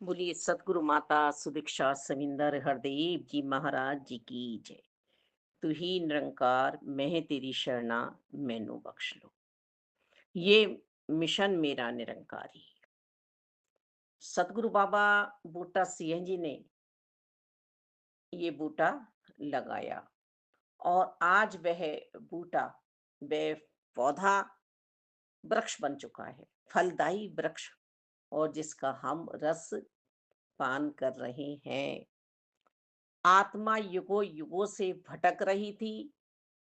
बोलिए सतगुरु माता सुदीक्षा सविंदर हरदेव जी महाराज जी की जय। तू ही निरंकार मैं तेरी शरणा मैनू बख्श लो। ये मिशन मेरा निरंकारी। सतगुरु बाबा बूटा सिंह जी ने ये बूटा लगाया और आज वह बूटा वह पौधा वृक्ष बन चुका है, फलदायी वृक्ष, और जिसका हम रस पान कर रहे हैं। आत्मा युगों युगों से भटक रही थी,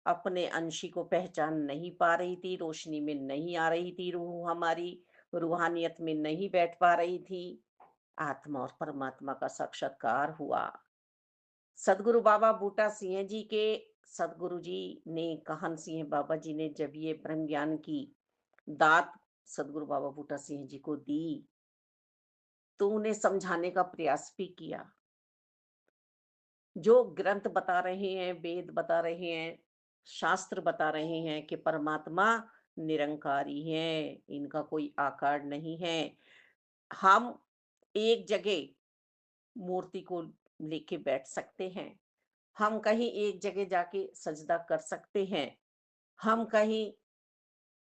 अपने अंशी को पहचान नहीं पा रही थी, रोशनी में नहीं आ रही थी, रूह हमारी रूहानियत में नहीं बैठ पा रही थी। आत्मा और परमात्मा का साक्षात्कार हुआ। सदगुरु बाबा बूटा सिंह जी के सदगुरु जी ने, काहन सिंह बाबा जी ने जब ये ब्रह्म ज्ञान की दात सदगुरु बाबा बूटा सिंह जी को दी, तो उन्हें समझाने का प्रयास भी किया। जो ग्रंथ बता रहे हैं, वेद बता रहे हैं, शास्त्र बता रहे हैं कि परमात्मा निरंकारी हैं, इनका कोई आकार नहीं है। हम एक जगह मूर्ति को लेके बैठ सकते हैं, हम कहीं एक जगह जाके सजदा कर सकते हैं, हम कहीं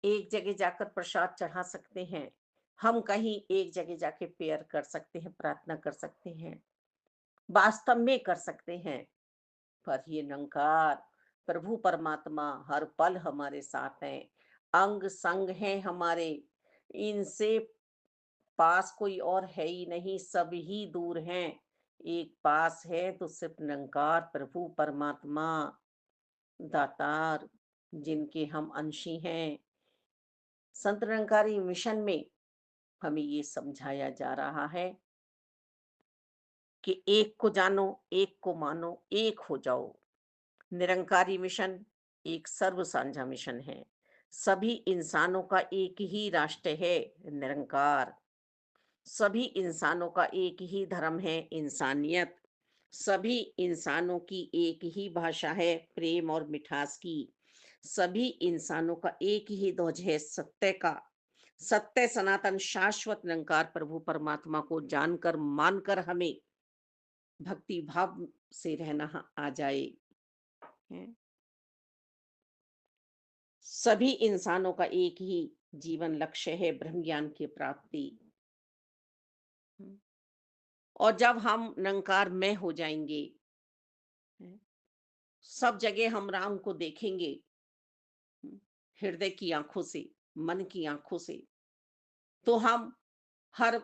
एक जगह जाकर प्रसाद चढ़ा सकते हैं, हम कहीं एक जगह जाके प्रेयर कर सकते हैं, प्रार्थना कर सकते हैं, वास्तव में कर सकते हैं। पर ये निरंकार प्रभु परमात्मा हर पल हमारे साथ हैं, अंग संग हैं हमारे। इनसे पास कोई और है ही नहीं, सब ही दूर हैं। एक पास है तो सिर्फ निरंकार प्रभु परमात्मा, दातार, जिनके हम अंशी हैं। संत निरंकारी मिशन में हमें ये समझाया जा रहा है कि एक को जानो, एक को मानो, एक हो जाओ। निरंकारी मिशन एक सर्व साझा मिशन है। सभी इंसानों का एक ही राष्ट्र है, निरंकार। सभी इंसानों का एक ही धर्म है, इंसानियत। सभी इंसानों की एक ही भाषा है, प्रेम और मिठास की। सभी इंसानों का एक ही ध्वज है, सत्य का। सत्य सनातन शाश्वत निरंकार प्रभु परमात्मा को जानकर मानकर हमें भक्ति भाव से रहना आ जाए। हैं? सभी इंसानों का एक ही जीवन लक्ष्य है, ब्रह्म ज्ञान की प्राप्ति। हम्म, और जब हम निरंकार में हो जाएंगे, हैं, सब जगह हम राम को देखेंगे। हम्म, हृदय की आंखों से, मन की आंखों से, तो हम हर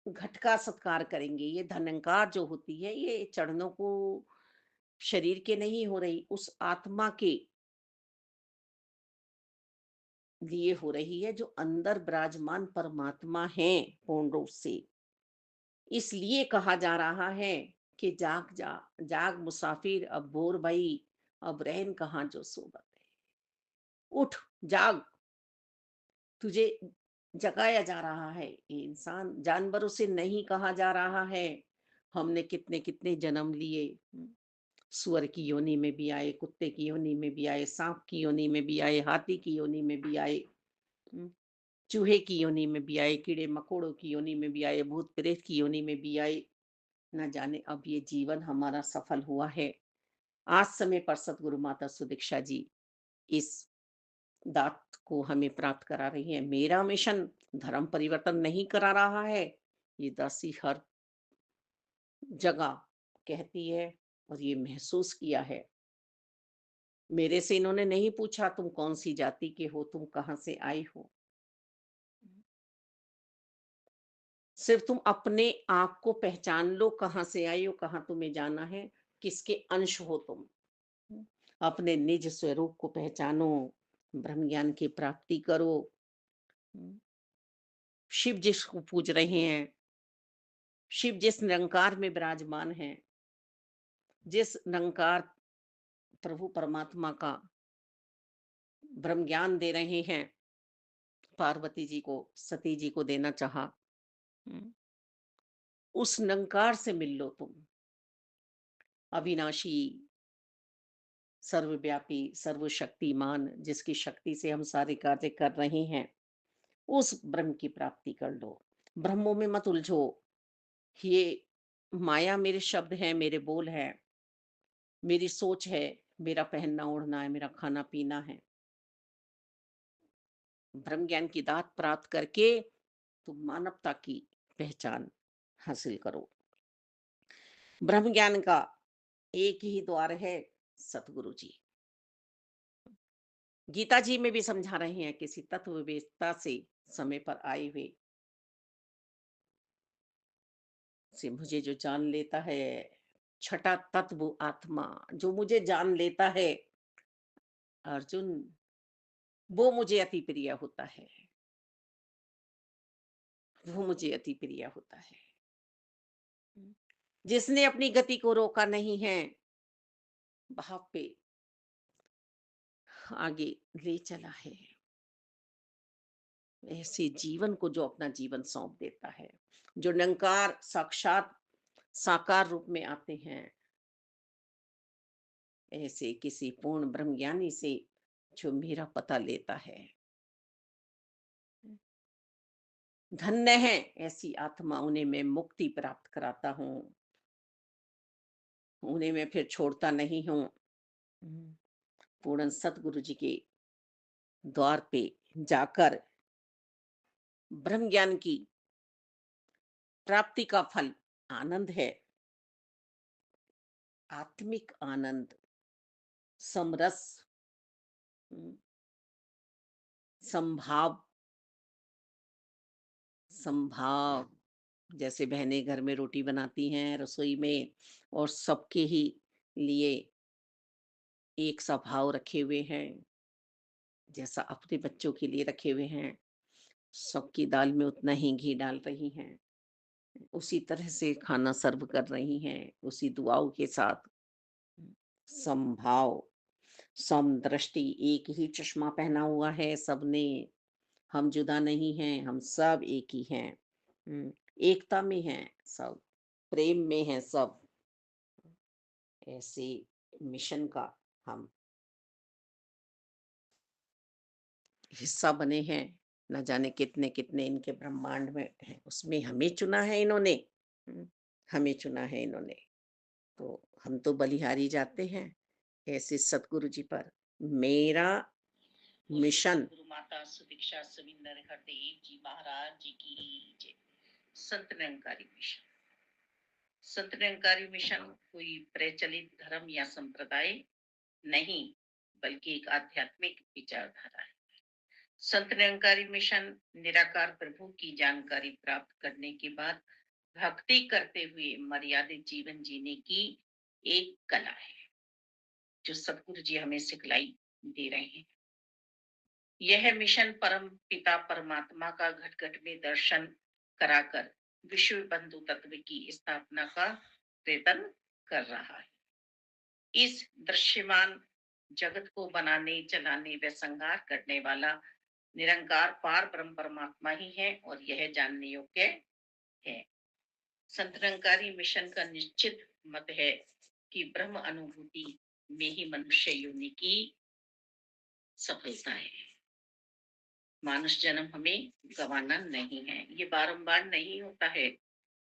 घट का सत्कार करेंगे। ये धनंकार जो होती है, ये चरणों को शरीर के नहीं हो रही, उस आत्मा के लिए हो रही है जो अंदर विराजमान परमात्मा है पूर्ण रूप से। इसलिए कहा जा रहा है कि जाग जा, जाग मुसाफिर अब भोर भई, अब रहन कहाँ जो सोबत है। उठ, जाग, तुझे जगाया जा रहा है। ये इंसान जानवरों से नहीं कहा जा रहा है। हमने कितने कितने जन्म लिए। सुअर की योनि में भी आए, कुत्ते की योनि में भी आए, सांप की योनि में भी आए, हाथी की योनि में भी आए, हम्म, चूहे की योनि में भी आए, कीड़े मकोड़ों की योनि में भी आए, भूत प्रेत की योनि में भी आए। न जाने अब ये जीवन हमारा सफल हुआ है। आज समय पर सतगुरु माता सुदीक्षा जी इस दात को हमें प्राप्त करा रही है। मेरा मिशन धर्म परिवर्तन नहीं करा रहा है, ये दासी हर जगह कहती है, और ये महसूस किया है। मेरे से इन्होंने नहीं पूछा तुम कौन सी जाति के हो, तुम कहाँ से आई हो। सिर्फ तुम अपने आप को पहचान लो, कहाँ से आई हो, कहाँ तुम्हें जाना है, किसके अंश हो तुम। हम्म, अपने निज स्वरूप को पहचानो, ब्रह्म ज्ञान की प्राप्ति करो। हम्म, शिव जिसको पूज रहे हैं, शिव जिस निरंकार में विराजमान है, जिस निरंकार प्रभु परमात्मा का ब्रह्म ज्ञान दे रहे हैं, पार्वती जी को, सती जी को देना चाहा। हम्म, उस निरंकार से मिल लो तुम। अविनाशी, सर्वव्यापी, सर्वशक्तिमान, जिसकी शक्ति से हम सारे कार्य कर रहे हैं, उस ब्रह्म की प्राप्ति कर लो। ब्रह्मों में मत उलझो। ये माया मेरे शब्द हैं, मेरे बोल हैं, मेरी सोच है, मेरा पहनना-ओढ़ना है, मेरा खाना-पीना है। ब्रह्म ज्ञान की दात प्राप्त करके तुम मानवता की पहचान हासिल करो। ब्रह्म ज्ञान का एक ही द्वार है, सतगुरु जी। गीता जी में भी समझा रहे हैं, किसी तत्ववेत्ता से समय पर आए हुए से मुझे जो जान लेता है, छठा तत्व आत्मा जो मुझे जान लेता है, अर्जुन, वो मुझे अति प्रिय होता है। वो मुझे अति प्रिय होता है। जिसने अपनी गति को रोका नहीं है, वहां पे आगे ले चला है। ऐसे जीवन को जो अपना जीवन सौंप देता है, जो निरंकार साक्षात साकार रूप में आते हैं, ऐसे किसी पूर्ण ब्रह्म ज्ञानी से जो मेरा पता लेता है, धन्य है ऐसी आत्मा, उन्हें मैं मुक्ति प्राप्त कराता हूँ, उन्हें मैं फिर छोड़ता नहीं हूँ। पूर्ण सतगुरु जी के द्वार पे जाकर ब्रह्म ज्ञान की प्राप्ति का फल आनंद है, आत्मिक आनंद, समरस, हम्म, संभाव, संभाव। जैसे बहनें घर में रोटी बनाती हैं रसोई में, और सबके ही लिए एक सा भाव रखे हुए हैं, जैसा अपने बच्चों के लिए रखे हुए हैं, सबकी दाल में उतना ही घी डाल रही हैं, उसी तरह से खाना सर्व कर रही हैं, उसी दुआओं के साथ। समभाव, समदृष्टि, एक ही चश्मा पहना हुआ है सबने, हम जुदा नहीं हैं, हम सब एक ही हैं। एकता में हैं सब, प्रेम में हैं सब। ऐसे मिशन का हम हिस्सा बने हैं। न जाने कितने कितने इनके ब्रह्मांड में हैं, उसमें हमें चुना है इन्होंने। हम्म, हमें चुना है इन्होंने, तो हम तो बलिहारी जाते हैं ऐसे सतगुरु जी पर। मेरा मिशन, गुरु माता सुदीक्षा सविंदर हरदेव जी महाराज जी की जय। संत निरंकारी मिशन, संत निरंकारी मिशन कोई प्रचलित धर्म या संप्रदाय नहीं, बल्कि एक आध्यात्मिक विचारधारा है। संत निरंकारी मिशन निराकार प्रभु की जानकारी प्राप्त करने के बाद भक्ति करते हुए मर्यादित जीवन जीने की एक कला है, जो सतगुरु जी हमें सिखलाई दे रहे हैं। यह मिशन परम पिता परमात्मा का घट घट में दर्शन कराकर विश्व बंधु तत्व की स्थापना का प्रयत्न कर रहा है। इस दृश्यमान जगत को बनाने चलाने व संहार करने वाला निरंकार पार ब्रह्म परमात्मा ही है, और यह जानने योग्य है। संत निरंकारी मिशन का निश्चित मत है कि ब्रह्म अनुभूति में ही मनुष्य योनि की सफलता है। मानुष जन्म हमें गंवाना नहीं है, ये बारंबार नहीं होता है,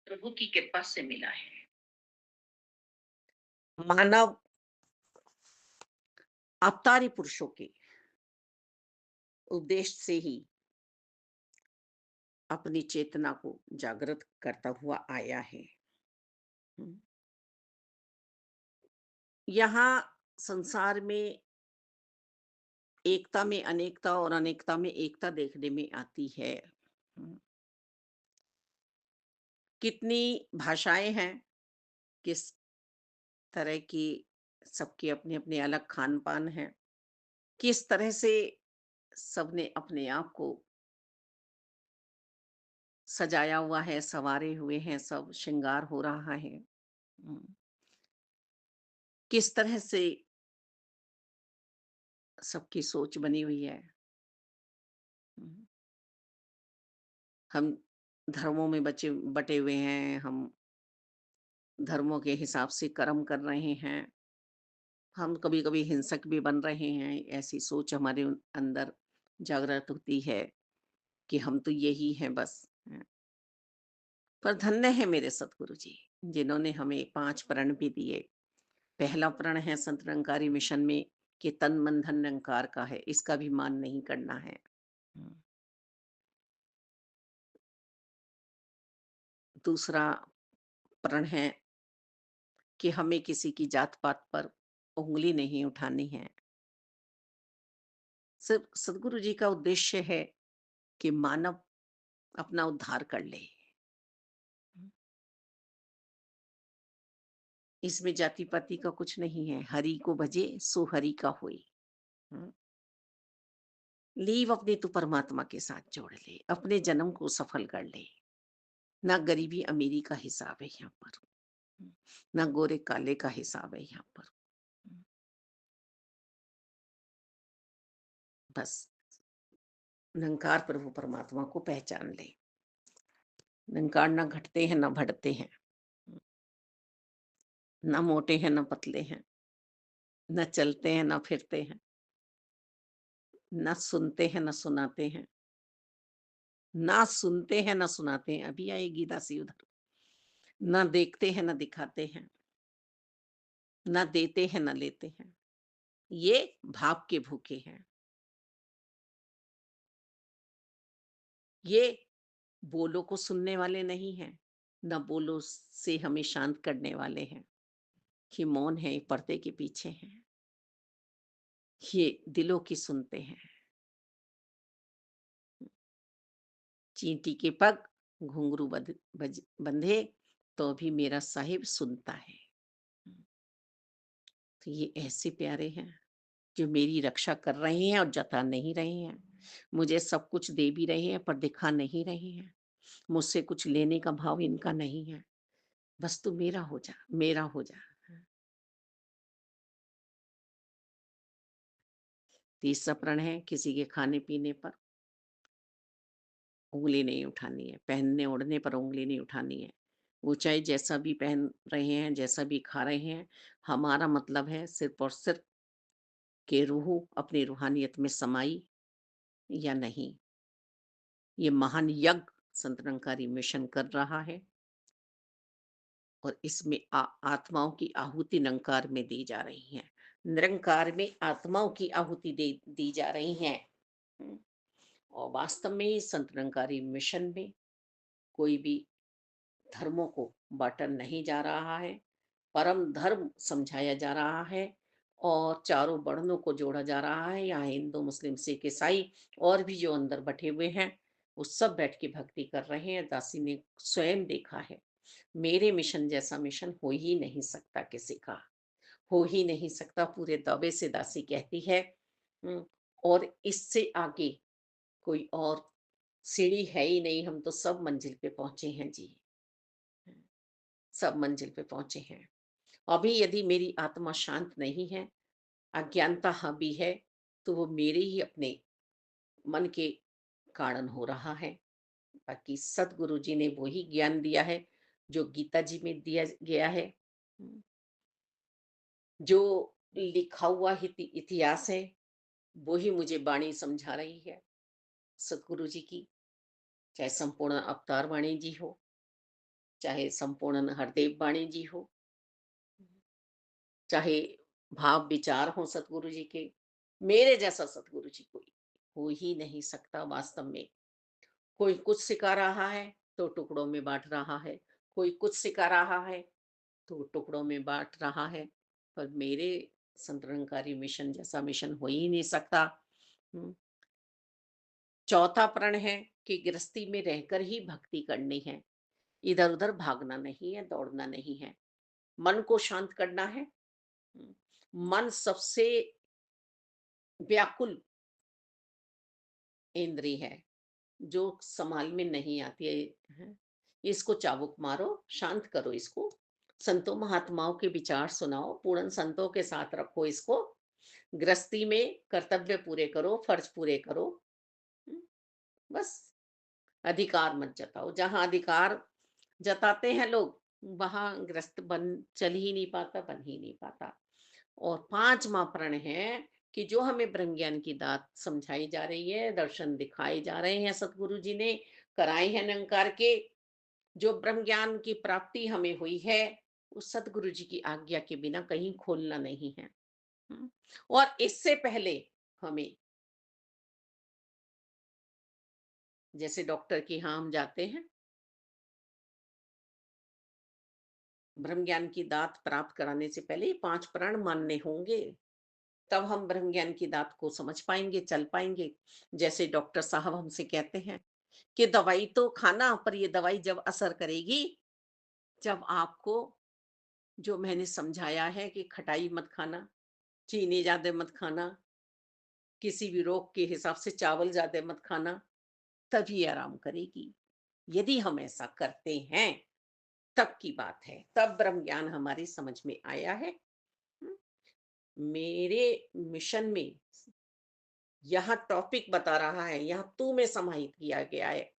प्रभु की कृपा से मिला है। मानव अवतारी पुरुषों के उद्देश्य से ही अपनी चेतना को जागृत करता हुआ आया है। हम्म, यहाँ संसार में एकता में अनेकता और अनेकता में एकता देखने में आती है। हम्म, कितनी भाषाएं हैं, किस तरह की, सबके अपने अपने अलग खान पान है, किस तरह से सबने अपने आप को सजाया हुआ है, संवारे हुए हैं, सब श्रृंगार हो रहा है। किस तरह से सबकी सोच बनी हुई है। हम्म, हम धर्मों में बचे बटे हुए हैं, हम धर्मों के हिसाब से कर्म कर रहे हैं, हम कभी कभी हिंसक भी बन रहे हैं। ऐसी सोच हमारे अंदर जागृत होती है कि हम तो यही हैं बस। पर धन्य है मेरे सतगुरु जी, जिन्होंने हमें 5 प्रण भी दिए। पहला प्रण है संत निरंकारी मिशन में कि तन मन धन निरंकार का है, इसका भी मान नहीं करना है। हुँ। दूसरा प्रण है कि हमें किसी की जात-पात पर उँगली नहीं उठानी है। सिर्फ़ सद्गुरु जी का उद्देश्य है कि मानव अपना उद्धार कर ले। इसमें जाति-पाति का कुछ नहीं है। हरि को भजे सो हरि का होए। हुँ। लीव अपने तू परमात्मा के साथ जोड़ ले, अपने जन्म को सफल कर ले। ना गरीबी-अमीरी का हिसाब है यहाँ पर। हुँ। ना गोरे-काले का हिसाब है यहाँ पर। हुँ। बस निरंकार प्रभु परमात्मा को पहचान ले। निरंकार ना घटते हैं, ना बढ़ते हैं। ना मोटे हैं, ना पतले हैं। ना चलते हैं, ना फिरते हैं। ना सुनते हैं, ना सुनाते हैं। ना सुनते हैं, ना सुनाते हैं। अभी आएगी दासी उधर। ना देखते हैं, ना दिखाते हैं। ना देते हैं, ना लेते हैं। ये भाव के भूखे हैं। ये बोलो को सुनने वाले नहीं हैं, ना बोलो से हमें शांत करने वाले हैं। ये मौन है, ये पर्दे के पीछे हैं। ये दिलों की सुनते हैं। चींटी के पग घुंघरू बंधे तो भी मेरा साहिब सुनता है। तो ये ऐसे प्यारे हैं जो मेरी रक्षा कर रहे हैं और जता नहीं रहे हैं। मुझे सब कुछ दे भी रहे हैं पर दिखा नहीं रहे हैं। मुझसे कुछ लेने का भाव इनका नहीं है। बस तू मेरा हो जा, मेरा हो जा। तीसरा प्रण है किसी के खाने-पीने पर उँगली नहीं उठानी है, पहनने ओढ़ने पर उँगली नहीं उठानी है। वो चाहे जैसा भी पहन रहे हैं, जैसा भी खा रहे हैं, हमारा मतलब है सिर्फ़ और सिर्फ़ कि रूह अपनी रूहानियत में समाई या नहीं। ये महान यज्ञ संत निरंकारी मिशन कर रहा है और इसमें आत्माओं की आहुति निरंकार में दी जा रही है। निरंकार में आत्माओं की आहुति दे दी जा रही हैं। हुँ, और वास्तव में संत निरंकारी मिशन में कोई भी धर्मों को बाँटा नहीं जा रहा है। परम धर्म समझाया जा रहा है और चारों वर्णों को जोड़ा जा रहा है। यहाँ हिंदू, मुस्लिम, सिख, ईसाई और भी जो अंदर बटे हुए हैं, वो सब बैठ के भक्ति कर रहे हैं। दासी ने स्वयं देखा है। मेरे मिशन जैसा मिशन हो ही नहीं सकता किसी का, हो ही नहीं सकता पूरे दावे से दासी कहती है। हुँ, और इससे आगे कोई और सीढ़ी है ही नहीं, हम तो सब मंजिल पे पहुँचे हैं जी। सब मंजिल पे पहुँचे हैं। अभी यदि मेरी आत्मा शांत नहीं है, अज्ञानता हावी है, तो वो मेरे ही अपने मन के कारण हो रहा है। बाकी सद्गुरु जी ने वो ही ज्ञान दिया है, जो गीता जी में दिया गया है। हुँ, जो लिखा हुआ इतिहास है, वो ही मुझे वाणी समझा रही है, सद्गुरु जी की। चाहे संपूर्ण अवतार वाणी जी हो, चाहे संपूर्ण हरदेव वाणी जी हो, चाहे भाव विचार हो सतगुरु जी के, मेरे जैसा सतगुरु जी कोई हो ही नहीं सकता वास्तव में। कोई कुछ सिखा रहा है तो टुकड़ों में बांट रहा है, कोई कुछ सिखा रहा है तो टुकड़ों में बांट रहा है, पर मेरे संत निरंकारी मिशन जैसा मिशन हो ही नहीं सकता। हम्म, चौथा प्रण है कि गृहस्थी में रहकर ही भक्ति करनी है, इधर उधर भागना नहीं है, दौड़ना नहीं है, मन को शांत करना है। हम्म, मन सबसे व्याकुल इंद्री है, जो संभाल में नहीं आती है। इसको चाबुक मारो, शांत करो इसको। संतों महात्माओं के विचार सुनाओ, पूर्ण संतों के साथ रखो इसको। गृहस्थी में कर्तव्य पूरे करो, फर्ज पूरे करो। हुँ, बस अधिकार मत जताओ। जहाँ अधिकार जताते हैं लोग, वहाँ गृहस्थ चल ही नहीं पाता, बन ही नहीं पाता। और 5वाँ प्रण है कि जो हमें ब्रह्म ज्ञान की दात समझाई जा रही है, दर्शन दिखाए जा रहे हैं, सतगुरु जी ने कराए हैं निरंकार के, जो ब्रह्म ज्ञान की प्राप्ति हमें हुई है, वो सदगुरु जी की आज्ञा के बिना कहीं खोलना नहीं है। हुँ। और इससे पहले हमें, जैसे डॉक्टर के यहाँ हम जाते हैं, ब्रह्म ज्ञान की दात प्राप्त कराने से पहले ये 5 प्रण मानने होंगे, तब हम ब्रह्म ज्ञान की दात को समझ पाएँगे, चल पाएँगे। जैसे डॉक्टर साहब हमसे कहते हैं कि दवाई तो खाना, पर ये दवाई जब असर करेगी, जब आपको, जो मैंने समझाया है कि खटाई मत खाना, चीनी ज़्यादा मत खाना, किसी भी रोग के हिसाब से चावल ज़्यादा मत खाना, तभी आराम करेगी। यदि हम ऐसा करते हैं, तब की बात है, तब ब्रह्म ज्ञान हमारी समझ में आया है। हुँ, मेरे मिशन में यहाँ टॉपिक बता रहा है, यहाँ तू में समाहित किया गया है।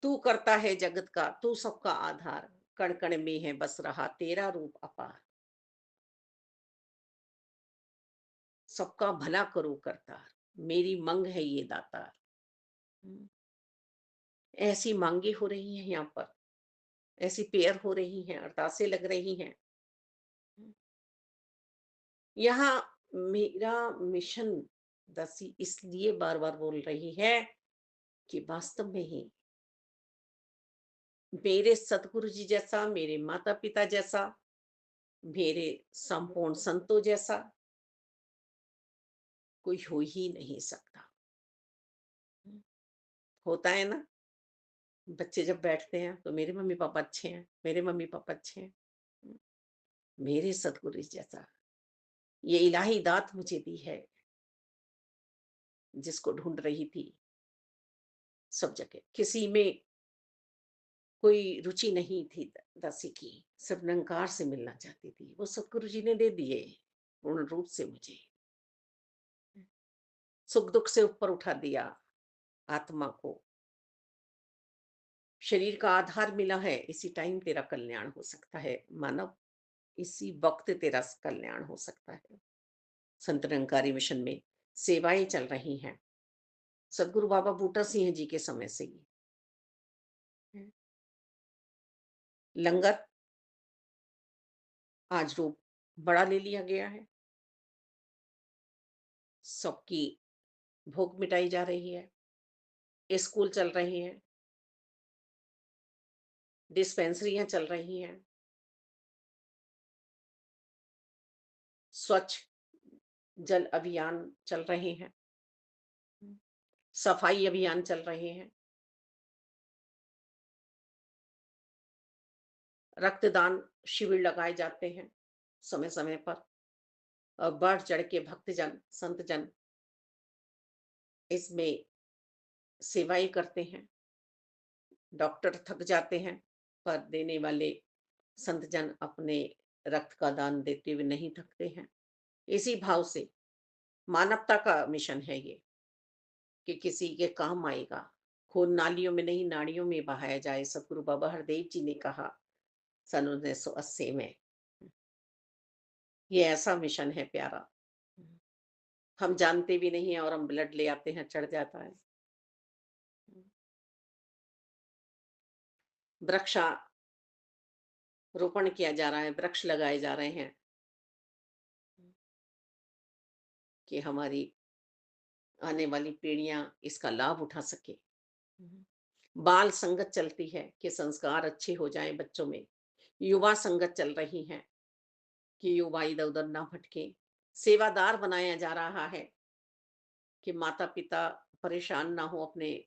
तू करता है जगत का, तू सबका आधार, कण कण में है बस रहा तेरा रूप अपार। सबका भला करो करतार, मेरी मंग है ये दातार। हम्म, ऐसी मांगे हो रही हैं यहाँ पर, ऐसी प्रेयर हो रही हैं, अरदासें लग रही हैं। हम्म, यहाँ मेरा मिशन दसी इसलिए बार बार बोल रही है कि वास्तव में ही मेरे सतगुरु जी जैसा, मेरे माता पिता जैसा, मेरे संपूर्ण संतों जैसा कोई हो ही नहीं सकता। हम्म, होता है ना, बच्चे जब बैठते हैं तो मेरे मम्मी पापा अच्छे हैं, मेरे मम्मी पापा अच्छे हैं। हम्म, मेरे सतगुरु जी जैसा, ये इलाही दात मुझे दी है, जिसको ढूंढ रही थी सब जगह। किसी में कोई रुचि नहीं थी दासी की, सब निरंकार से मिलना चाहती थी, वो सतगुरु जी ने दे दिए पूर्ण रूप से मुझे। सुख दुख से ऊपर उठा दिया आत्मा को। शरीर का आधार मिला है, इसी टाइम तेरा कल्याण हो सकता है मानव, इसी वक्त तेरा कल्याण हो सकता है। संत निरंकारी मिशन में सेवाएं चल रही हैं, सदगुरु बाबा बूटा सिंह जी के समय से ही। लंगर आज रूप बड़ा ले लिया गया है, सबकी भूख मिटाई जा रही है, स्कूल चल रहे हैं, डिस्पेंसरियां चल रही हैं, स्वच्छ जल अभियान चल रहे हैं, सफाई अभियान चल रहे हैं, रक्तदान शिविर लगाए जाते हैं समय समय पर, और बढ़ चढ़ के भक्तजन संतजन इसमें सेवाएं करते हैं। डॉक्टर थक जाते हैं, पर देने वाले संतजन अपने रक्त का दान देते हुए नहीं थकते हैं। इसी भाव से मानवता का मिशन है ये, कि किसी के काम आएगा। खून नालियों में नहीं, नाड़ियों में बहाया जाए, सतगुरु बाबा हरदेव जी ने कहा सन 1980 में। ये ऐसा मिशन है प्यारा, हम जानते भी नहीं है और हम ब्लड ले आते हैं, चढ़ जाता है। वृक्षारोपण किया जा रहा है, वृक्ष लगाए जा रहे हैं कि हमारी आने वाली पीढ़ियां इसका लाभ उठा सके। बाल संगत चलती है कि संस्कार अच्छे हो जाएं बच्चों में। युवा संगत चल रही है कि युवा इधर उधर ना भटके। सेवादार बनाया जा रहा है कि माता पिता परेशान ना हो अपने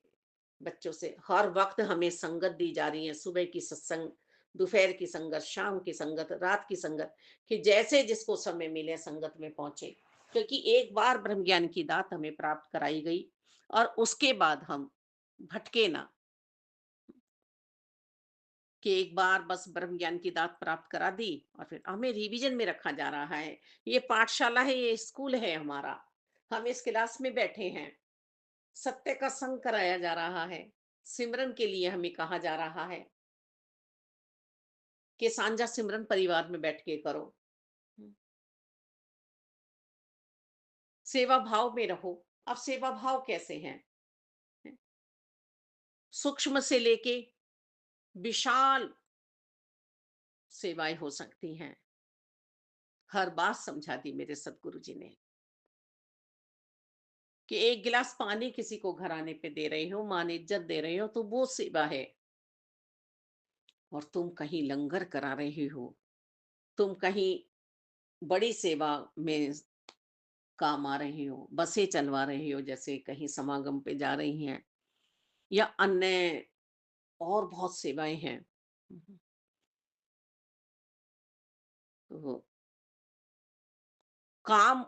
बच्चों से। हर वक्त हमें संगत दी जा रही है, सुबह की सत्संग, दोपहर की संगत, शाम की संगत, रात की संगत, कि जैसे जिसको समय मिले संगत में पहुंचे। क्योंकि एक बार ब्रह्म ज्ञान की दात हमें प्राप्त कराई गई, और उसके बाद हम भटके ना, कि एक बार बस ब्रह्म ज्ञान की दात प्राप्त करा दी और फिर हमें रिवीजन में रखा जा रहा है। ये पाठशाला है, ये स्कूल है हमारा, हम इस क्लास में बैठे हैं, सत्य का संग कराया जा रहा है, सिमरन के लिए हमें कहा जा रहा है कि सांझा सिमरन परिवार में बैठ के करो, सेवा भाव में रहो। अब सेवा भाव कैसे हैं? सूक्ष्म से लेके विशाल सेवाएं हो सकती हैं। हर बात समझा दी मेरे सदगुरु जी ने कि एक गिलास पानी किसी को घर आने पे दे रहे हो, मान इज्जत दे रहे हो, तो वो सेवा है। और तुम कहीं लंगर करा रहे हो, तुम कहीं बड़ी सेवा में काम आ रहे हो, बसें चलवा रहे हो, जैसे कहीं समागम पे जा रही हैं, या अन्य और बहुत सेवाएं हैं। तो काम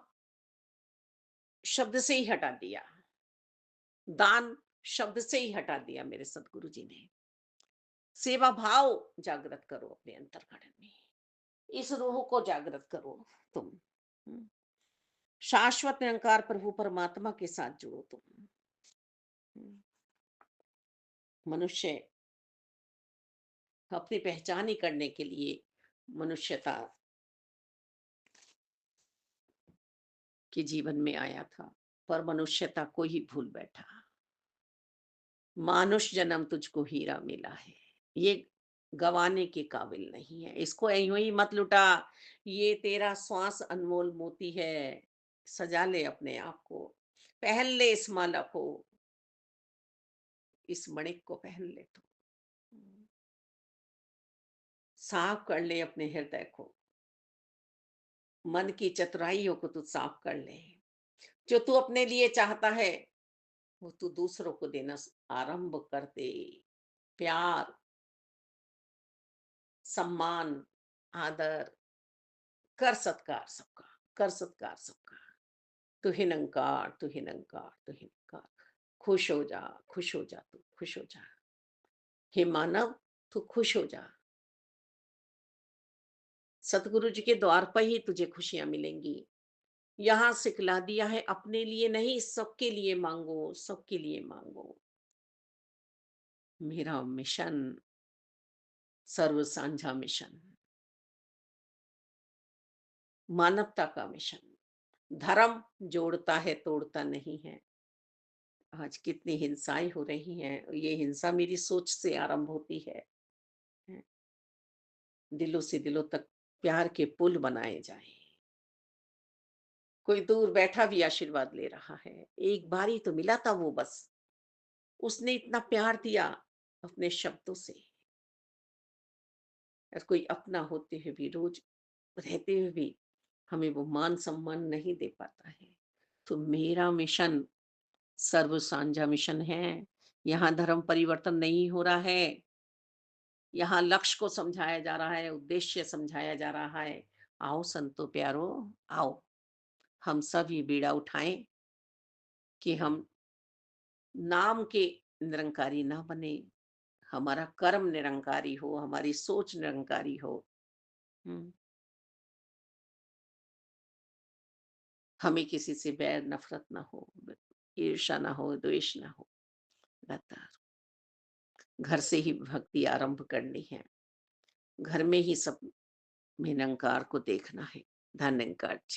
शब्द से ही हटा दिया, दान शब्द से ही हटा दिया मेरे सदगुरु जी ने। सेवा भाव जागृत करो अपने अंतर्करण में, इस रूह को जागृत करो तुम। हम्म, शाश्वत निरंकार प्रभु परमात्मा के साथ जुड़ो तुम। हम्म, मनुष्य अपनी पहचान ही करने के लिए मनुष्यता के जीवन में आया था, पर मनुष्यता को ही भूल बैठा। मानुष जन्म तुझको हीरा मिला है, ये गवाने के काबिल नहीं है, इसको यूं ही मत लुटा। ये तेरा श्वास अनमोल मोती है, सजा ले अपने आप को, पहन ले इस माला को, इस मणिक को पहन ले तू। साफ कर ले अपने हृदय को, मन की चतुराइयों को तू साफ कर ले। जो तू अपने लिए चाहता है वो तू दूसरों को देना आरंभ कर दे। प्यार, सम्मान, आदर, कर सत्कार सबका, कर सत्कार सबका। तू ही निरंकार, तू ही निरंकार, तू ही निरंकार। खुश हो जा, खुश हो जा, तू खुश हो जा। हे मानव, तू खुश हो जा। सतगुरु जी के द्वार पर ही तुझे खुशियां मिलेंगी। यहाँ सिखला दिया है, अपने लिए नहीं, सबके लिए मांगो, सबके लिए मांगो। मेरा मिशन सर्व साझा मिशन, मानवता का मिशन। धर्म जोड़ता है, तोड़ता नहीं है। आज कितनी हिंसाएं हो रही हैं, ये हिंसा मेरी सोच से आरंभ होती है। दिलों से दिलों तक प्यार के पुल बनाए जाएं। कोई दूर बैठा भी आशीर्वाद ले रहा है, एक बारी तो मिला था वो बस, उसने इतना प्यार दिया अपने शब्दों से। और कोई अपना होते हुए भी, रोज रहते हुए भी हमें वो मान सम्मान नहीं दे पाता है। तो मेरा मिशन सर्व साझा मिशन है। यहाँ धर्म परिवर्तन नहीं हो रहा है, यहाँ लक्ष्य को समझाया जा रहा है, उद्देश्य समझाया जा रहा है। आओ संतो प्यारो, आओ हम सब ये बीड़ा उठाएं कि हम नाम के निरंकारी ना बने, हमारा कर्म निरंकारी हो, हमारी सोच निरंकारी हो। हम्म, हमें किसी से बैर नफरत ना हो, ईर्षा ना हो, द्वेष ना हो। लगातार घर से ही भक्ति आरंभ करनी है, घर में ही सब में निरंकार को देखना है। धन्यंकार जी।